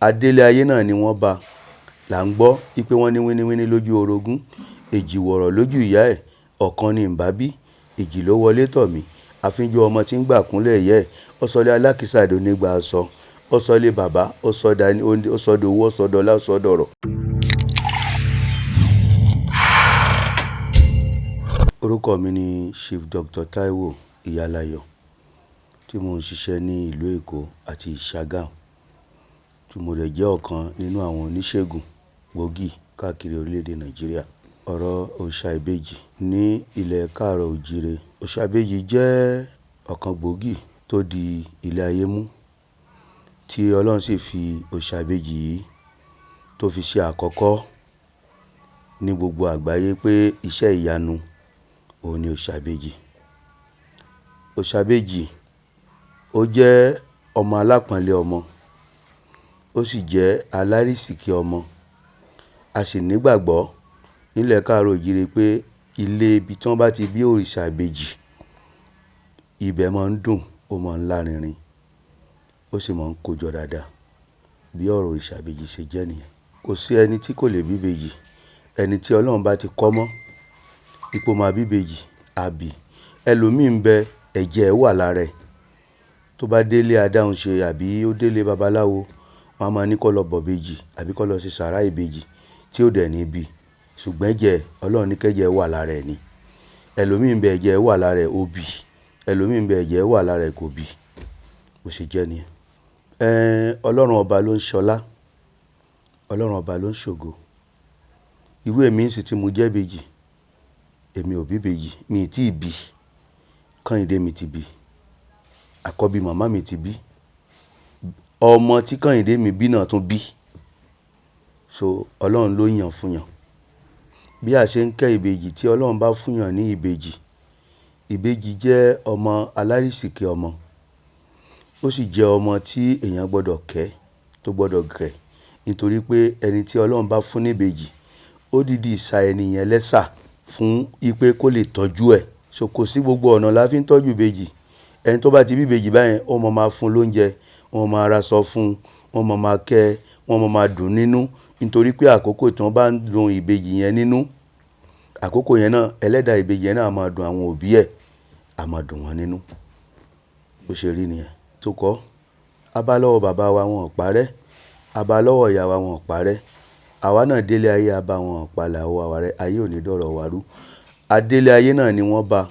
adélé ayé náà ni wọ́n bá là ń gbọ́ wípé wọ́n ní wíníwíní lójú orogún, èjì wọ̀rọ̀ lójú ìyá ẹ̀, ọ̀kan ni ìbábí, èjì ló wọlé tọ̀ mí, àfínjú ọmọ tí ń gbà kúnlẹ̀ ìyá ẹ̀, ó sọlé alákìísà dónígbà aṣọ, ó sọlé bàbá, ó sọdọ̀ owó, ó sọdọ̀ ọlá, ó sọdọ̀ ọrọ̀. Orúkọ mi ni Chief Dr. Taiwo Iyalayo tí mo ń ṣiṣẹ́ ní ìlú Èkó àti Ṣàgámù, tí mo rẹ̀ jẹ́ ọ̀kan nínú àwọn oníṣègùn gbòógì káàkiri orílẹ̀-èdè Nàìjíríà. Ọ̀rọ̀ òòṣà ìbejì ní ilẹ̀ káàrọ̀ òjíire. Òòṣà ìbejì jẹ́ ọ̀kan gbòógì tó di ilé ayé mú, tí Ọlọ́run sì fi òòṣà ìbejì yìí tó fi ṣe àkọ́kọ́ ní gbogbo àgbáyé pé iṣẹ́ ìyanu òun ni òòṣà ìbejì. Òòṣà ìbejì ó jẹ́ ọmọ alápọ̀nlé ọmọ, ó sì jẹ́ alárísìkí ọmọ. A sì nígbàgbọ́ nílẹ̀ káàrọ̀ òjíire pé ilé ibi tí wọ́n bá ti bí òrìṣà ìbejì, ibẹ̀ máa ń dùn, ó máa ń lárinrin, ó sì máa ń kójọ dáadáa. Bí ọ̀rọ̀ òrìṣà ìbejì ṣe jẹ́ nìyẹn. Kò sí ẹni tí kò lè bí ìbejì. Ẹni tí Ọlọ́run bá ti kọ́ mọ́ ipò máa bí ìbejì, àbí ẹlòmíì ń bẹ ẹ̀jẹ̀ wà lára ẹ̀. Tó bá délé adáhunṣe àbí ó délé babaláwo, wọ́n á máa ní kó lọ bọ̀ ìbejì àbí kó lọ ṣe sàrá ìbejì tí ó dẹ̀ ní bí. Ṣùgbọ́n ẹ̀jẹ̀ Ọlọ́run ní kẹ́jẹ̀ wà lára ẹ̀ ni. Ẹlòmíì ń bẹ ẹ̀jẹ̀ wà lára ẹ̀ ó bí. Ẹlòmíì ń bẹ ẹ̀jẹ̀ wà lára ẹ̀ kò bí. Bó ṣe jẹ́ nìyẹn. Ọlọ́run ọba ló ń ṣọlá, Ọlọ́run ọba ló ń ṣògo. Irú èmi ń sì tí mo jẹ́ ìbejì, èmi ò bí ìbejì, mi ì tí ì bí. Kẹ́hìndé mi ti bí, àkọ́bí màmá mi ti bí, ọmọ tí Kẹ́hìndé mi bí náà tún bí. So Ọlọ́run ló yàn fún yàn. Bí a ṣe ń kẹ́ ìbejì, tí Ọlọ́run bá fún yàn ní ìbejì, ìbejì jẹ́ ọmọ alárísìkí ọmọ. Ó sì jẹ́ ọmọ tí èèyàn gbọ́dọ̀ kẹ́, tó gbọ́dọ̀ gẹ̀. Nítorí pé ẹni tí Ọlọ́run bá fún ní ìbejì, ó dìdí sa ẹni yẹn lẹ́sà fún wípé kó lè tọ́jú ẹ̀. So kò sí gbogbo ọ̀nà la fi ń tọ́jú ìbejì. Ẹni tó bá ti bí ìbejì báyẹn, ó máa fún lóúnjẹ, wọ́n máa ra aṣọ fún, wọ́n máa kẹ́, wọ́n máa dùn nínú. Nítorí pé àkókò tí wọ́n bá ń dùn ìbejì yẹn nínú, àkókò yẹn náà ẹlẹ́dàá ìbejì yẹn náà máa dùn àwọn òbí ẹ̀, á máa dùn wọ́n nínú. Bó ṣe rí nìyẹn. Tó kọ́, abálọ́wọ́ bàbá wa wọn ò parẹ́, abálọ́wọ́ ìyá wa wọn ò parẹ́. Àwa náà délé ayé, abá wọn ò palẹ̀ àwọ̀ àwa rẹ̀, ayé ò ní dọ̀rọ̀ wa rú. Adélé ayé náà ni wọ́n bá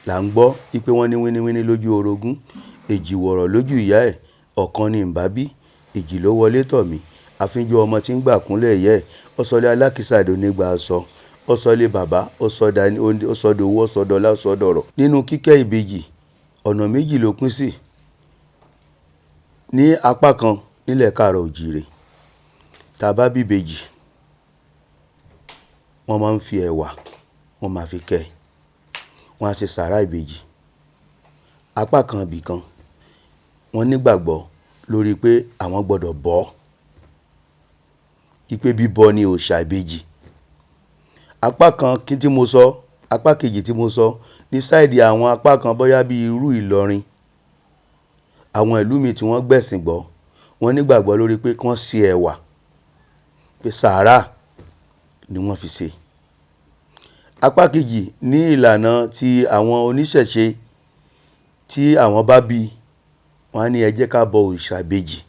là ń gbọ́ wípé wọ́n ní wíníwíní lójú orogún, èjì wọ̀rọ̀ lójú ìyá ẹ̀, ọ̀kan ni ìbábí, èjì ló wọlé tọ̀ mí, àfínjú ọmọ tí ń gbà kúnlẹ̀ ìyá ẹ̀, ó sọlé alákìísà dónígbà aṣọ, ó sọlé bàbá, ó sọdọ̀ owó, ó sọdọ̀ ọlá, ó sọdọ̀ ọrọ̀. Nínú kíkẹ́ ìbejì, ọ̀nà méjì ló pín sí. Ní apá kan nílẹ̀ káàrọ̀ òjíire, tá a bá bí ìbejì, wọ́n máa ń fi ẹ̀wà, wọ́n máa fi kẹ́, wọ́n á ṣe sàrá ìbejì. Apá kan ibì kan, wọ́n nígbàgbọ́ lórí pé àwọn gbọ́dọ̀ bọ́, wípé bíbọ ni òòṣà ìbejì. Apá kan tí mo sọ, apá kejì tí mo sọ, ní sáìdì àwọn apá kan bóyá bí irú Ìlọrin, àwọn ìlú mi tí wọ́n gbẹ̀sìn gbọ́, wọ́n nígbàgbọ́ lórí pé kí wọ́n ṣe ẹ̀wà, pé sàrá ni wọ́n fi ṣe. Apá kejì ní ìlànà ti àwọn oníṣẹ̀ṣe, tí àwọn bá bí, wọ́n á ní ẹ jẹ́ ká bọ òòṣà ìbejì.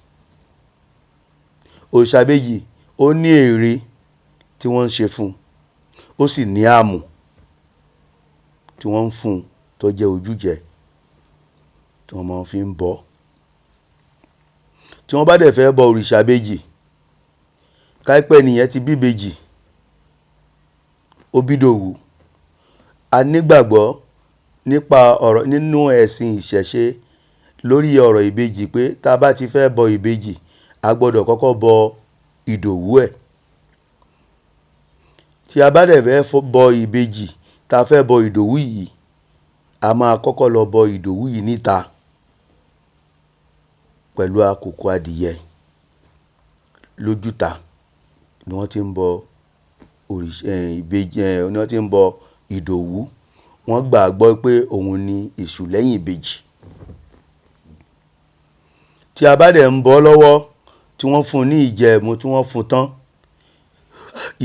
Òòṣà ìbejì ó ní ère tí wọ́n ń ṣe fún, ó sì ní àmù tí wọ́n ń fún tó jẹ́ ojújẹ tí wọ́n máa fi ń bọ. Tí wọ́n bá dẹ̀ fẹ́ bọ òrìṣà ìbejì, káípẹ́ nìyẹn ti bí ìbejì, ó bí Ìdòwú. A nígbàgbọ́ nípa ọ̀rọ̀ nínú ẹ̀sìn ìṣẹ̀ṣe lórí ọ̀rọ̀ ìbejì pé tá a bá ti fẹ́ bọ ìbejì, a gbọ́dọ̀ kọ́kọ́ bọ Ìdòwú ẹ̀. Tí a bá dẹ̀ fẹ́ bọ ìbejì, tá a fẹ́ bọ Ìdòwú yìí, a máa kọ́kọ́ lọ bọ Ìdòwú yìí níta pẹ̀lú àkùkọ adìyẹ. Lójúta ni wọ́n ti ń bọ ìbejì, ni wọ́n ti ń bọ Ìdòwú. Wọ́n gbàgbọ́ pé òun ni èṣù lẹ́yìn ìbejì. Tí a bá dẹ̀ ń bọ lọ́wọ́, tí wọ́n fún ní ìjẹ̀mú tí wọ́n fún tán,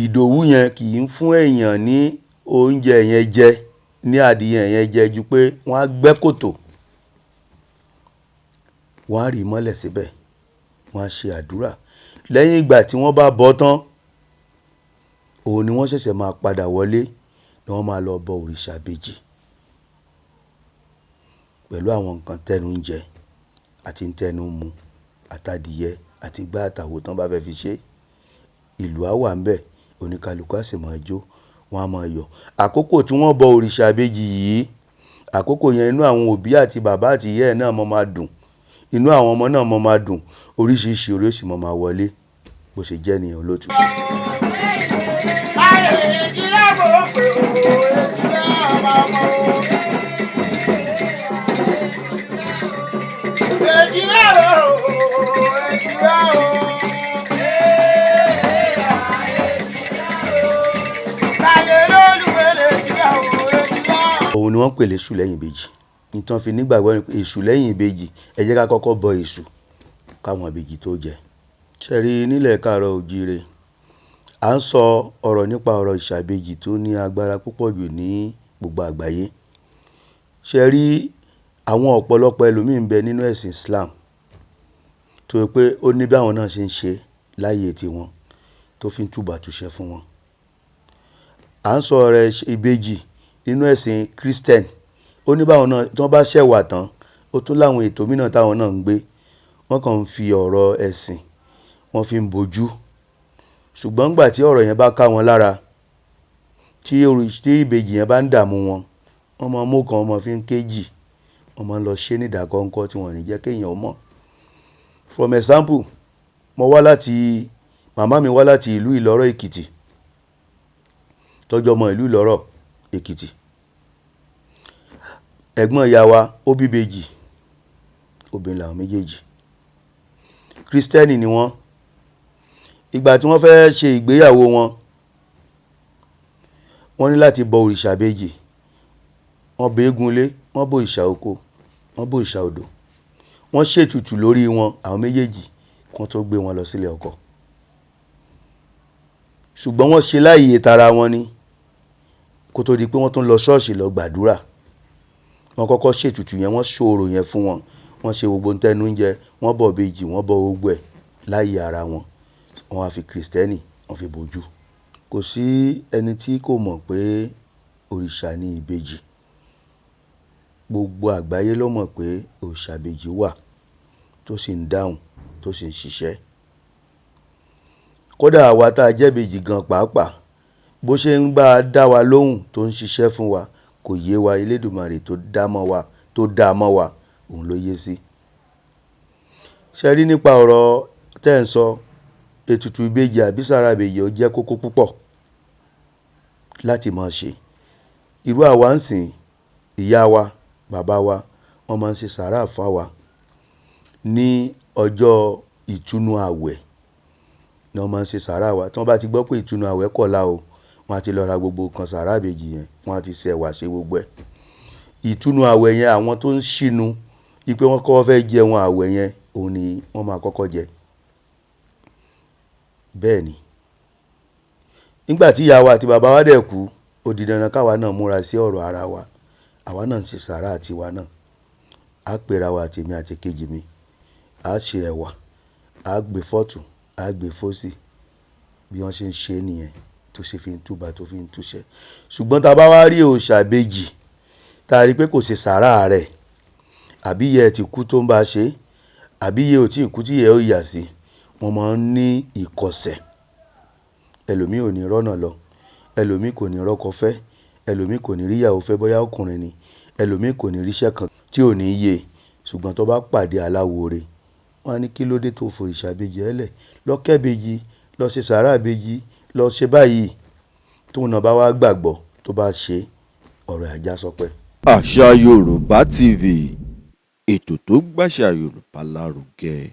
Ìdòwú yẹn kì í fún èèyàn ní oúnjẹ yẹn jẹ, ní adìyẹ yẹn jẹ, ju pé wọ́n á gbẹ́ kòtò, wọ́n á rì mọ́lẹ̀ síbẹ̀, wọ́n á ṣe àdúrà. Lẹ́yìn ìgbà tí wọ́n bá bọ́ tán, òun ni wọ́n ṣẹ̀ṣẹ̀ máa padà wọlé, ni wọ́n máa lọ bọ òrìṣà ìbejì pẹ̀lú àwọn nǹkan tẹ́nu ń jẹ àti tẹ́nu ń mu, àtàdìyẹ àti gbá àtàwò tán bá fẹ́ fi ṣe. Ìlú á wà ńbẹ̀, oníkálukú á sì máa jó, wọ́n á máa yọ̀. Àkókò tí wọ́n bọ òrìṣà ìbejì yìí, àkókò yẹn inú àwọn òbí àti bàbá àti ìyá ẹ̀ náà máa dùn, inú àwọn ọmọ náà máa dùn, oríṣiríṣi oore sì máa wọlé. Bó ṣe jẹ́ nìyẹn olóòtú. Òun ni wọ́n pè léṣù lẹ́yìn ìbejì. Nítorí fi nígbàgbọ́ ni pé èṣù lẹ́yìn ìbejì, ẹ jẹ́ ká kọ́kọ́ bọ èṣù káwọn ìbejì tó jẹ. Ṣé rí nílẹ̀ káàárọ̀ oòjíire, à ń sọ ọ̀rọ̀ nípa ọ̀rọ̀ òrìṣà ìbejì tó ní agbára púpọ̀ jù ní gbogbo àgbáyé. Ṣé rí àwọn ọ̀pọ̀lọpọ̀ ẹlòmíì ń bẹ nínú ẹ̀sìn Islam tó yẹ pé ó ní bí àwọn náà ṣe ń ṣe láyé tiwọn tó fi ń túbà túṣẹ fún wọn. À ń sọ ọ̀rọ̀ ìbejì nínú ẹ̀sìn Christian, ó ní báwọn náà tí wọ́n bá ṣẹ̀wà tán, ó tún láwọn ètò mìíràn táwọn náà ń gbé, wọ́n kàn ń fi ọ̀rọ̀ ẹ̀sìn wọ́n fi ń bojú. Ṣùgbọ́n nígbà tí ọ̀rọ̀ yẹn bá ká wọn lára, tí ìbejì yẹn bá ń dààmú wọn, wọ́n máa mú kan, wọ́n máa fi ń kéjì, wọ́n máa ń lọ ṣe nídàkọ́ńkọ́ tí wọ́n ní jẹ́ kéèyàn mọ̀. From example, màmá mi wá láti ìlú Ìlọ́rọ̀ Èkìtì, tọ́jú ọmọ ìlú Ìlọ́rọ̀ Èkìtì. Ẹ̀gbọ́n ìyá wa ó bí ìbejì, obìnrin làwọn méjèèjì. Kristẹni ni wọ́n. Ìgbà tí wọ́n fẹ́ ṣe ìgbéyàwó wọn, wọ́n ní láti bọ òrìṣà ìbejì. Wọ́n bọ eégún ilé, wọ́n bọ òrìṣà oko, wọ́n bọ òrìṣà odò. Wọ́n ṣètùtù lórí wọn, àwọn méjèèjì, kí wọ́n tó gbé wọn lọ sílé ọkọ. Ṣùgbọ́n wọ́n ṣe láàyè tara wọn ni, kó tó di pé wọ́n tún lọ ṣọ́ọ̀ṣì lọ gbàdúrà. Wọ́n kọ́kọ́ ṣètùtù yẹn, wọ́n ṣòro yẹn fún wọn, wọ́n ṣe gbogbo tẹ́nu ń jẹ, wọ́n bọ ìbejì, wọ́n bọ gbogbo ẹ̀ láàyè ara wọn. Wọ́n á fi Kristẹni, wọ́n fi bojú. Kò sí ẹni tí kò mọ̀ pé òrìṣà ni ìbejì. Gbogbo àgbáyé ló mọ̀ pé òrìṣà ìbejì wà, tó sì ń dáhùn, tó sì ń ṣiṣẹ́. Kódà àwa tá a jẹ́ ìbejì gan pàápàá, bó ṣe ń bá a dá wa lóhùn tó ń ṣiṣẹ́ fún wa, kò yé wa. Elédùmarè tó dá mọ́ wa, òun ló yé sí. Ṣé rí nípa ọ̀rọ̀ tẹ́ ń sọ, ètùtù ìbejì àbí sàrà ìbejì ó jẹ́ kókó púpọ̀ láti máa ṣe. Irú àwa ń sìn, ìyá wa, bàbá wa, wọ́n máa ń ṣe sàrà fún wa ní ọjọ́ ìtúnu àwẹ̀ ni wọ́n máa ń ṣe sàrà wa. Tí wọ́n bá ti gbọ́ pé ìtúnu àwẹ̀ kọ̀la o, wọ́n á ti lọ ra gbogbo kan sàrà ìbejì yẹn, wọ́n á ti ṣẹ̀wà ṣe gbogbo ẹ̀. Ìtúnu àwẹ̀ yẹn, àwọn tó ń ṣínu wípé wọ́n kọ́ fẹ́ jẹun àwẹ̀ yẹn, òun ni wọ́n máa kọ́kọ́ jẹ. Bẹ́ẹ̀ ni. Nígbà tí ìyá wa àti bàbá wa dẹ̀ kú, ó di dandan káwa náà múra sí ọ̀rọ̀ ara wa. Àwa náà ń ṣe sàrà àti wa náà. A pera wa àti èmi àti kejì mi. A ṣe ẹ̀wà, a gbé fọ́tùn, a gbé fósì. Bí wọ́n ṣe ń ṣe nìyẹn, tó ṣe fi ń túbà, tó fi ń túṣẹ́. Ṣùgbọ́n tá a bá wá rí òrìṣà ìbejì, tá a rí pé kò ṣe sàrà rẹ̀, àbí ìyá ẹ̀ ti kú tó ń bá ṣe, àbí ìyá ò tí ì kú tí ìyá ó yà sí, wọ́n máa ń ní ìkọ̀sẹ̀. Ẹlòmíì ò ní rọ́nà lọ, ẹlòmíì kò ní rọ́kọ fẹ́, ẹlòmíì kò ní ríyàwó fẹ́ bóyá ọkùnrin ni, ẹlòmíì kò ní ríṣẹ́ kan tí ò ní yé. Ṣùgbọ́n tó bá pàdé aláwòre, wọ́n á ní kí ló dé tó fò òrìṣà ìbejì ẹ lẹ̀, lọ kẹ́bejì, lọ ṣe sàrà ìbejì, lọ ṣe báyìí. Tóun náà bá wá gbàgbọ́, tó bá ṣe, ọ̀rọ̀ àjà sọpẹ́. Àṣà Yorùbá TV, ètò tó gbàṣà Yorùbá lárugẹ.